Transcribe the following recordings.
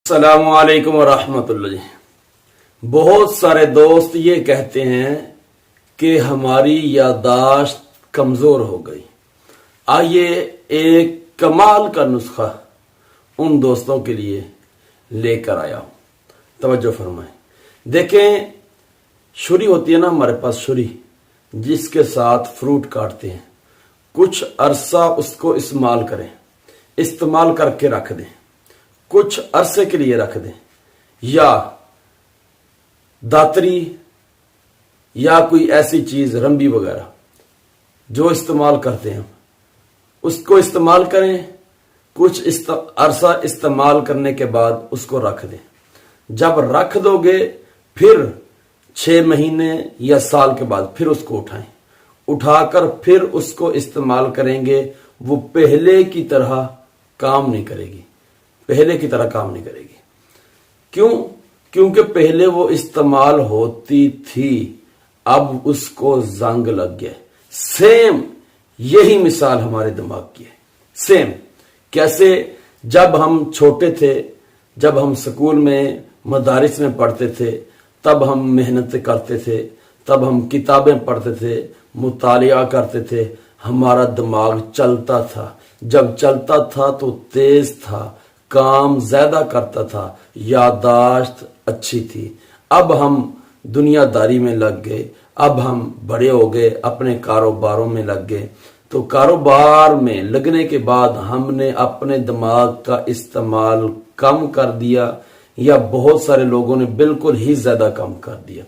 السلام علیکم ورحمۃ اللہ جی۔ بہت سارے دوست یہ کہتے ہیں کہ ہماری یادداشت کمزور ہو گئی۔ آئیے ایک کمال کا نسخہ ان دوستوں کے لیے لے کر آیا ہوں، توجہ فرمائیں۔ دیکھیں، چھری ہوتی ہے نا ہمارے پاس، چھری جس کے ساتھ فروٹ کاٹتے ہیں، کچھ عرصہ اس کو استعمال کر کے رکھ دیں، کچھ عرصے کے لیے رکھ دیں، یا داتری یا کوئی ایسی چیز رمبی وغیرہ جو استعمال کرتے ہیں اس کو استعمال کریں، کچھ عرصہ استعمال کرنے کے بعد اس کو رکھ دیں۔ جب رکھ دو گے پھر 6 مہینے یا سال کے بعد پھر اس کو اٹھا کر پھر اس کو استعمال کریں گے، وہ پہلے کی طرح کام نہیں کرے گی، کیوں؟ کیونکہ پہلے وہ استعمال ہوتی تھی، اب اس کو زنگ لگ گیا۔ سیم یہی مثال ہمارے دماغ کی ہے۔ سیم کیسے؟ جب ہم چھوٹے تھے، جب ہم سکول میں مدارس میں پڑھتے تھے، تب ہم محنت کرتے تھے، تب ہم کتابیں پڑھتے تھے، مطالعہ کرتے تھے، ہمارا دماغ چلتا تھا۔ جب چلتا تھا تو تیز تھا، کام زیادہ کرتا تھا، یادداشت اچھی تھی۔ اب ہم دنیا داری میں لگ گئے، اب ہم بڑے ہو گئے، اپنے کاروباروں میں لگ گئے، تو کاروبار میں لگنے کے بعد ہم نے اپنے دماغ کا استعمال کم کر دیا، یا بہت سارے لوگوں نے بالکل ہی زیادہ کم کر دیا۔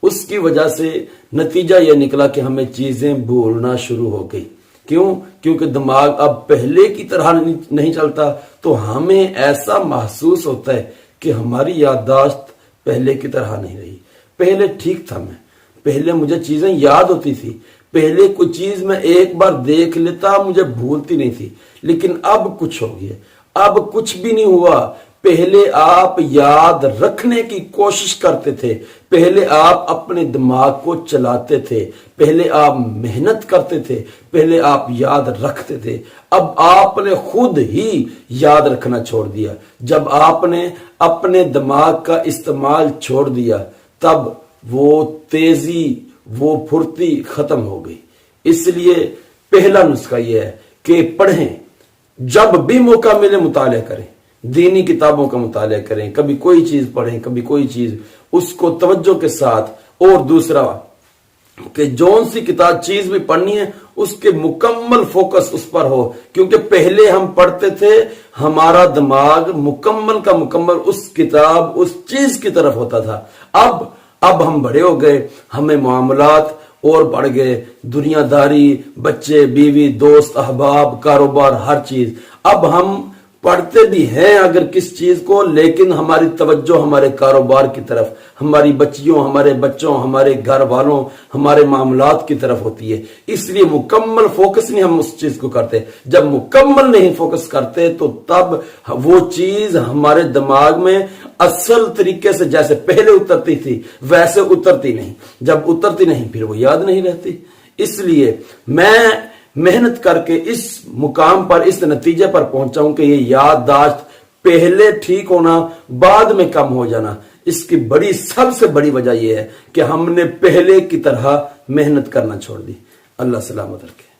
اس کی وجہ سے نتیجہ یہ نکلا کہ ہمیں چیزیں بھولنا شروع ہو گئی۔ کیوں؟ کیونکہ دماغ اب پہلے کی طرح نہیں چلتا، تو ہمیں ایسا محسوس ہوتا ہے کہ ہماری یادداشت پہلے کی طرح نہیں رہی۔ پہلے ٹھیک تھا، پہلے مجھے چیزیں یاد ہوتی تھی، پہلے کوئی چیز میں ایک بار دیکھ لیتا مجھے بھولتی نہیں تھی، لیکن اب کچھ ہو گیا، اب کچھ بھی نہیں ہوا۔ پہلے آپ یاد رکھنے کی کوشش کرتے تھے، پہلے آپ اپنے دماغ کو چلاتے تھے، پہلے آپ محنت کرتے تھے، پہلے آپ یاد رکھتے تھے، اب آپ نے خود ہی یاد رکھنا چھوڑ دیا۔ جب آپ نے اپنے دماغ کا استعمال چھوڑ دیا، تب وہ تیزی، وہ پھرتی ختم ہو گئی۔ اس لیے پہلا نسخہ یہ ہے کہ پڑھیں، جب بھی موقع ملے مطالعہ کریں، دینی کتابوں کا مطالعہ کریں، کبھی کوئی چیز پڑھیں، کبھی کوئی چیز، اس کو توجہ کے ساتھ۔ اور دوسرا کہ جون سی کتاب چیز بھی پڑھنی ہے اس کے مکمل فوکس اس پر ہو، کیونکہ پہلے ہم پڑھتے تھے، ہمارا دماغ مکمل کا مکمل اس کتاب، اس چیز کی طرف ہوتا تھا۔ اب ہم بڑے ہو گئے، ہمیں معاملات اور بڑھ گئے، دنیا داری، بچے، بیوی، دوست، احباب، کاروبار، ہر چیز۔ اب ہم پڑھتے بھی ہیں اگر کس چیز کو، لیکن ہماری توجہ ہمارے کاروبار کی طرف، ہماری بچیوں، ہمارے بچوں، ہمارے گھر والوں، ہمارے معاملات کی طرف ہوتی ہے۔ اس لیے مکمل فوکس نہیں ہم اس چیز کو کرتے۔ جب مکمل نہیں فوکس کرتے تو تب وہ چیز ہمارے دماغ میں اصل طریقے سے جیسے پہلے اترتی تھی ویسے اترتی نہیں۔ جب اترتی نہیں پھر وہ یاد نہیں رہتی۔ اس لیے میں محنت کر کے اس مقام پر، اس نتیجے پر پہنچا ہوں کہ یہ یادداشت پہلے ٹھیک ہونا، بعد میں کم ہو جانا، اس کی سب سے بڑی وجہ یہ ہے کہ ہم نے پہلے کی طرح محنت کرنا چھوڑ دی۔ اللہ سلامت رکھے۔